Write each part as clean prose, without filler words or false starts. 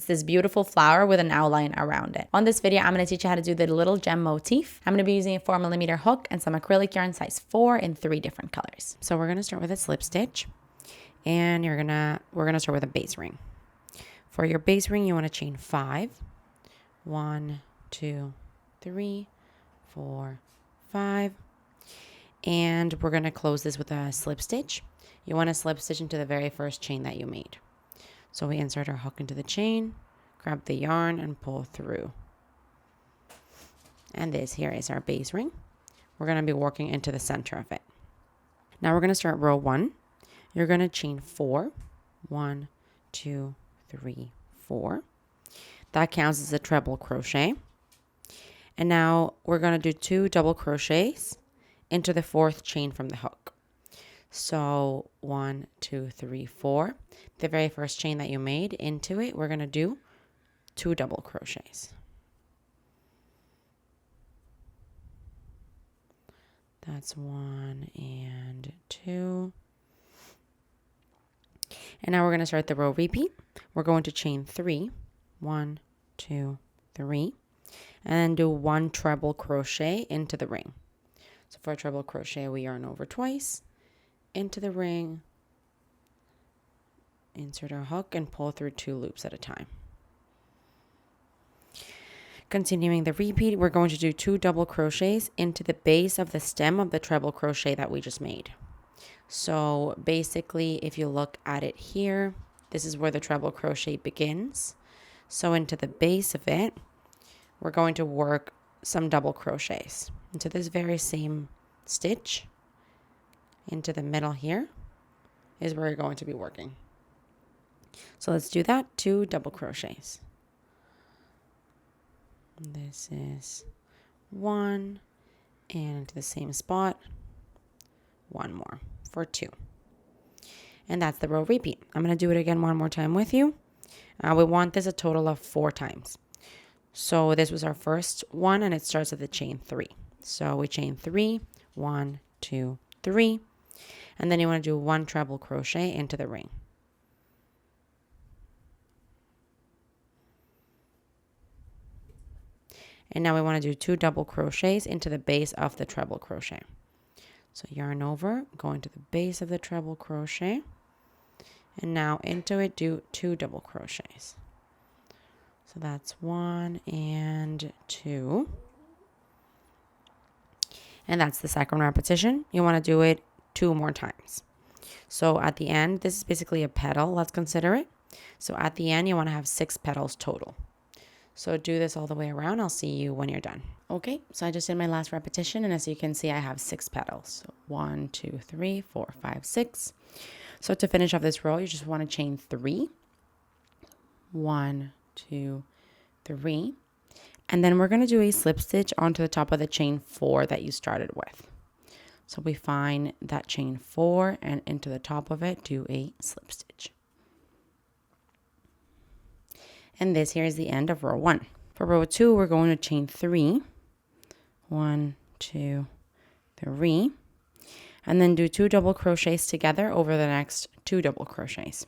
It's this beautiful flower with an outline around it. On this video, I'm going to teach you how to do the little gem motif. I'm going to be using a 4mm hook and some acrylic yarn size 4 in 3 different colors. So we're going to start with a slip stitch, and we're going to start with a base ring. For your base ring, you want to chain 5. 1, 2, 3, 4, 5. And we're going to close this with a slip stitch. You want to slip stitch into the very first chain that you made. So we insert our hook into the chain, grab the yarn, and pull through. And this here is our base ring. We're going to be working into the center of it. Now we're going to start row 1. You're going to chain 4. 1, 2, 3, 4. That counts as a treble crochet. And now we're going to do 2 double crochets into the 4th chain from the hook. So 1, 2, 3, 4. The very first chain that you made, into it, we're going to do 2 double crochets. That's 1 and 2. And now we're going to start the row repeat. We're going to chain 3. 1, 2, 3. And then do 1 treble crochet into the ring. So for a treble crochet, we yarn over twice, into the ring, insert our hook, and pull through 2 loops at a time. Continuing the repeat, we're going to do 2 double crochets into the base of the stem of the treble crochet that we just made. So basically, if you look at it here, this is where the treble crochet begins. So into the base of it, we're going to work some double crochets into this very same stitch. Into the middle here is where you're going to be working. So let's do that. 2 double crochets. This is 1, and into the same spot, 1 more for 2. And that's the row repeat. I'm going to do it again one more time with you. We want this a total of 4 times. So this was our first one, and it starts at the chain 3. So we chain 3, 1, 2, 3. And then you want to do 1 treble crochet into the ring. And now we want to do 2 double crochets into the base of the treble crochet. So yarn over, go into the base of the treble crochet. And now into it, do 2 double crochets. So that's 1 and 2. And that's the second repetition. You want to do it 2 more times. So at the end, this is basically a petal, let's consider it. So at the end, you want to have 6 petals total. So do this all the way around. I'll see you when you're done. Okay, so I just did my last repetition, and as you can see, I have 6 petals. So 1, 2, 3, 4, 5, 6. So to finish off this row, you just want to chain 3. 1, 2, 3. And then we're going to do a slip stitch onto the top of the chain 4 that you started with. So we find that chain 4, and into the top of it, do a slip stitch. And this here is the end of row 1. For row 2, we're going to chain 3. 1, 2, 3. And then do 2 double crochets together over the next 2 double crochets.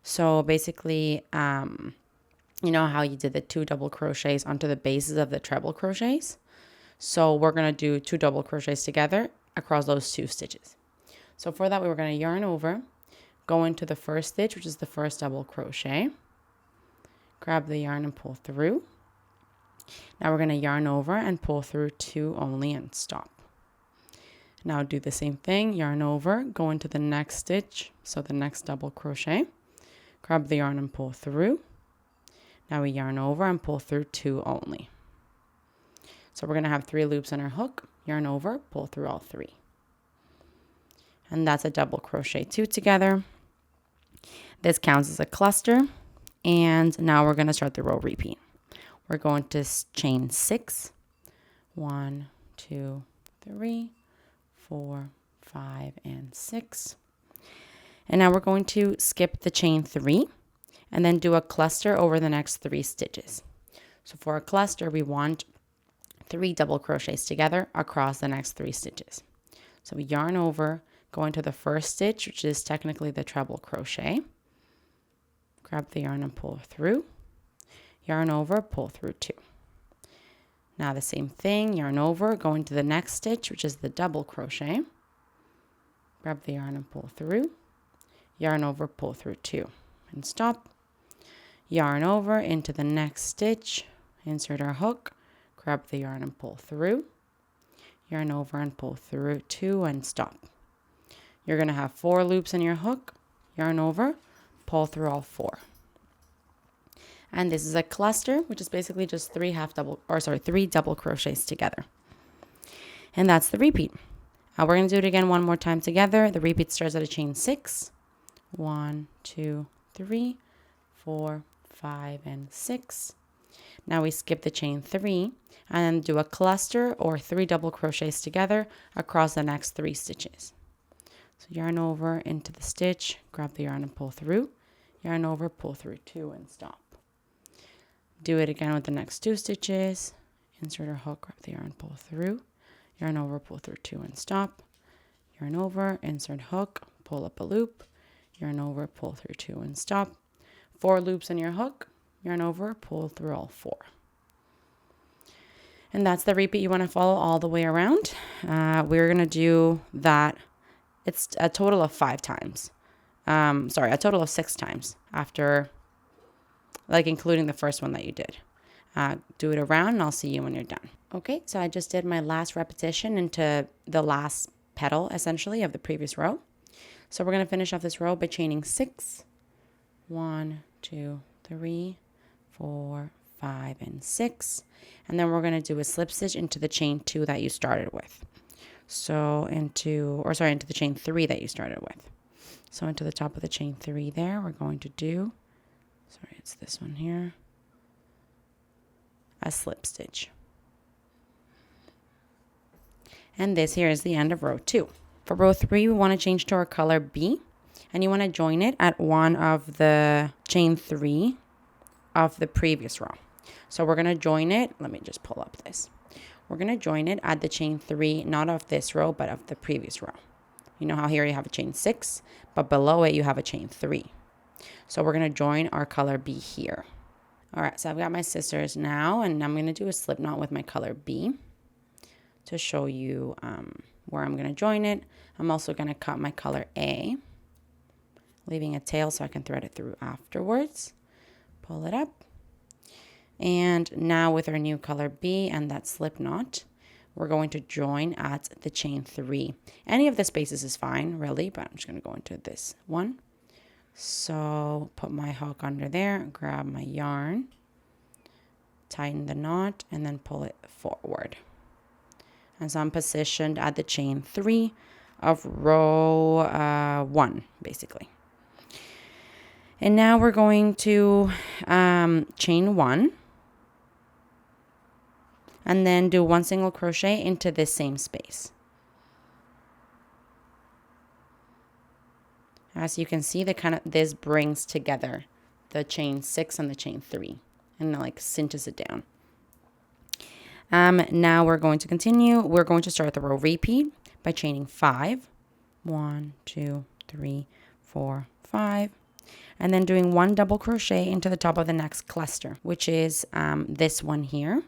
So basically, you know how you did the 2 double crochets onto the bases of the treble crochets? So we're going to do 2 double crochets together across those 2 stitches. So for that, we were going to yarn over, go into the first stitch, which is the first double crochet. Grab the yarn and pull through. Now we're going to yarn over and pull through 2 only and stop. Now do the same thing, yarn over, go into the next stitch, so the next double crochet. Grab the yarn and pull through. Now we yarn over and pull through 2 only. So we're going to have 3 loops on our hook, yarn over, pull through all 3. And that's a double crochet 2 together. This counts as a cluster. And now we're going to start the row repeat. We're going to chain 6. 1, 2, 3, 4, 5, and 6. And now we're going to skip the chain 3 and then do a cluster over the next 3 stitches. So for a cluster, we want 3 double crochets together across the next 3 stitches. So we yarn over, go into the first stitch, which is technically the treble crochet. Grab the yarn and pull through. yarn over, pull through 2. Now the same thing, yarn over, go into the next stitch, which is the double crochet. Grab the yarn and pull through. Yarn over, pull through 2 and stop. Yarn over into the next stitch, insert our hook, grab the yarn and pull through. Yarn over and pull through 2 and stop. You're going to have 4 loops in your hook, yarn over, pull through all 4. And this is a cluster, which is basically just 3 double crochets together. And that's the repeat. We're going to do it again one more time together. The repeat starts at a chain 6. 1, 2, 3, 4, 5, and 6. Now we skip the chain 3 and then do a cluster or 3 double crochets together across the next 3 stitches. So yarn over into the stitch, grab the yarn and pull through. Yarn over, pull through 2 and stop. Do it again with the next 2 stitches. Insert our hook, grab the yarn, pull through. Yarn over, pull through 2 and stop. Yarn over, insert hook, pull up a loop. Yarn over, pull through 2 and stop. 4 loops in your hook. Yarn over, pull through all 4. And that's the repeat you want to follow all the way around. We're going to do that. It's a total of 5 times. A total of 6 times after, like including the first one that you did. Do it around and I'll see you when you're done. Okay, so I just did my last repetition into the last petal, essentially, of the previous row. So we're going to finish off this row by chaining 6. 1, 2, 3, 4, 5, and 6. And then we're going to do a slip stitch into the chain 2 that you started with. So into the chain 3 that you started with. So into the top of the chain 3 there, we're going to do, it's this one here, a slip stitch. And this here is the end of row 2. For row 3, we want to change to our color B, and you want to join it at one of the chain 3 of the previous row. So we're going to join it, let me just pull up this. We're going to join it at the chain 3, not of this row, but of the previous row. You know how here you have a chain 6, but below it you have a chain 3. So we're going to join our color B here. All right, so I've got my scissors now, and I'm going to do a slip knot with my color B to show you where I'm going to join it. I'm also going to cut my color A, leaving a tail so I can thread it through afterwards. Pull it up. And now with our new color B and that slip knot, we're going to join at the chain 3. Any of the spaces is fine, really, but I'm just going to go into this one. So put my hook under there, grab my yarn, tighten the knot, and then pull it forward. And so I'm positioned at the chain 3 of row 1, basically. And now we're going to chain 1. And then do 1 single crochet into this same space. As you can see, this brings together the chain 6 and the chain 3, and it like cinches it down. Now we're going to continue. We're going to start the row repeat by chaining 5. 1, 2, 3, 4, 5. And then doing 1 double crochet into the top of the next cluster, which is this one here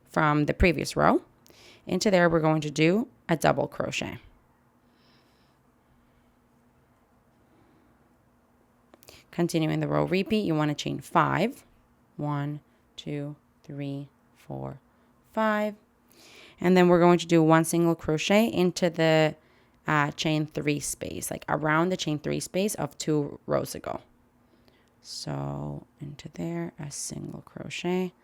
from the previous row. Into there, we're going to do a double crochet. Continuing the row repeat, you want to chain 5. 1, 2, 3, 4, 5. And then we're going to do 1 single crochet into the chain 3 space, like around the chain 3 space of 2 rows ago. So into there, a single crochet.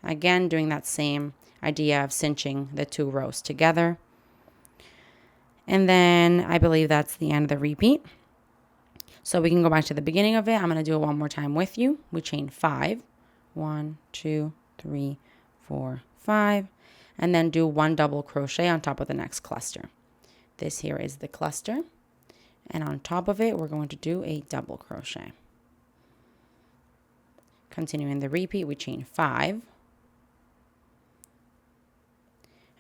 Again, doing that same idea of cinching the 2 rows together. And then I believe that's the end of the repeat. So we can go back to the beginning of it. I'm going to do it one more time with you. We chain 5. 1, 2, 3, 4, 5. And then do 1 double crochet on top of the next cluster. This here is the cluster. And on top of it, we're going to do a double crochet. Continuing the repeat, we chain 5.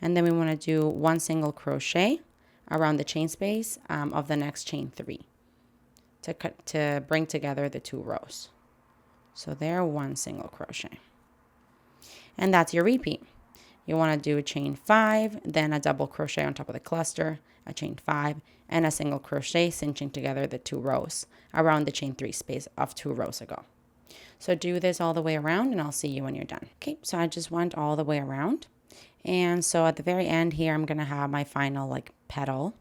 And then we want to do 1 single crochet around the chain space of the next chain 3 to bring together the 2 rows. So there, 1 single crochet. And that's your repeat. You want to do a chain 5, then a double crochet on top of the cluster, a chain 5, and a single crochet, cinching together the 2 rows around the chain 3 space of 2 rows ago. So do this all the way around, and I'll see you when you're done. Okay, so I just went all the way around. And so at the very end here, I'm going to have my final like petal.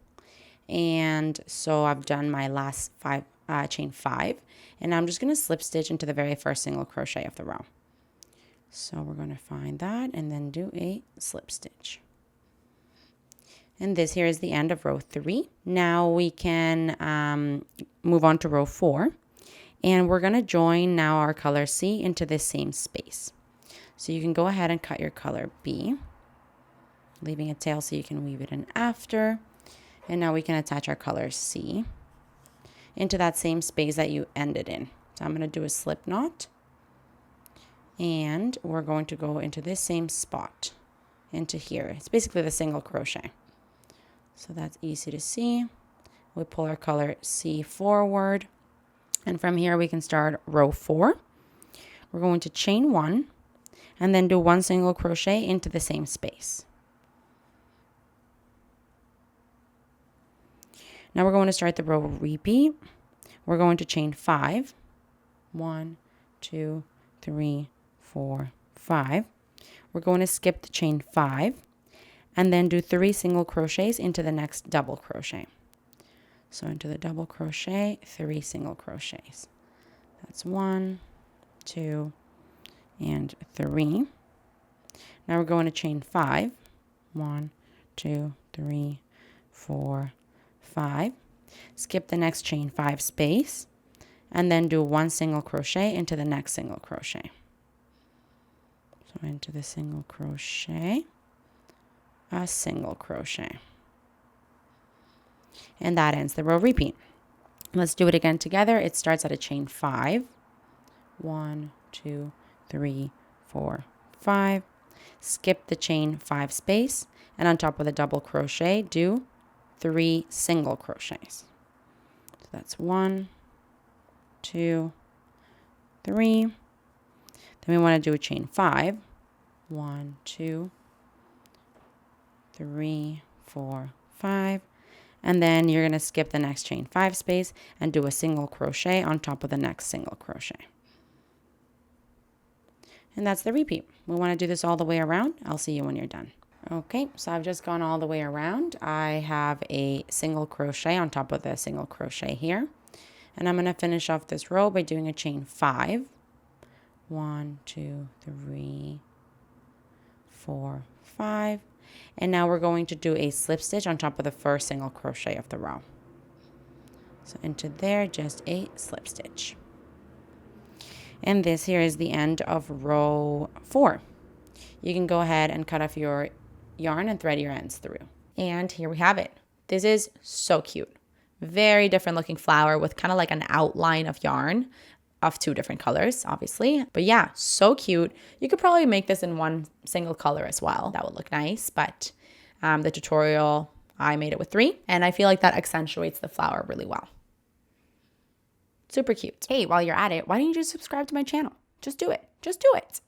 And so I've done my last chain 5, and I'm just going to slip stitch into the very first single crochet of the row. So we're going to find that and then do a slip stitch. And this here is the end of row 3. Now we can move on to row 4, and we're going to join now our color C into this same space. So you can go ahead and cut your color B, leaving a tail so you can weave it in after. And now we can attach our color C into that same space that you ended in. So I'm going to do a slip knot, and we're going to go into this same spot into here. It's basically the single crochet. So that's easy to see. We pull our color C forward, and from here we can start row 4. We're going to chain 1 and then do 1 single crochet into the same space. Now we're going to start the row repeat. We're going to chain 5. 1, 2, 3, 4, 5. We're going to skip the chain 5 and then do 3 single crochets into the next double crochet. So into the double crochet, 3 single crochets. That's 1, 2, and 3. Now we're going to chain 5. 1, 2, 3, 4, 5. Skip the next chain 5 space and then do 1 single crochet into the next single crochet. So into the single crochet, a single crochet. And that ends the row repeat. Let's do it again together. It starts at a chain 5. 1, 2, 3, 4, 5. Skip the chain 5 space, and on top of the double crochet, do 3 single crochets. So that's 1, 2, 3. Then we want to do a chain 5. 1, 2, 3, 4, 5. And then you're going to skip the next chain 5 space and do a single crochet on top of the next single crochet. And that's the repeat. We want to do this all the way around. I'll see you when you're done. Okay, so I've just gone all the way around. I have a single crochet on top of the single crochet here. And I'm going to finish off this row by doing a chain 5. 1, 2, 3, 4, 5. And now we're going to do a slip stitch on top of the first single crochet of the row. So into there, just a slip stitch. And this here is the end of row 4. You can go ahead and cut off your yarn and thread your ends through. And here we have it. This is so cute. Very different looking flower with kind of like an outline of yarn of 2 different colors, obviously. But yeah, so cute. You could probably make this in 1 single color as well. That would look nice. But the tutorial, I made it with 3. And I feel like that accentuates the flower really well. Super cute. Hey, while you're at it, why don't you just subscribe to my channel? Just do it. Just do it.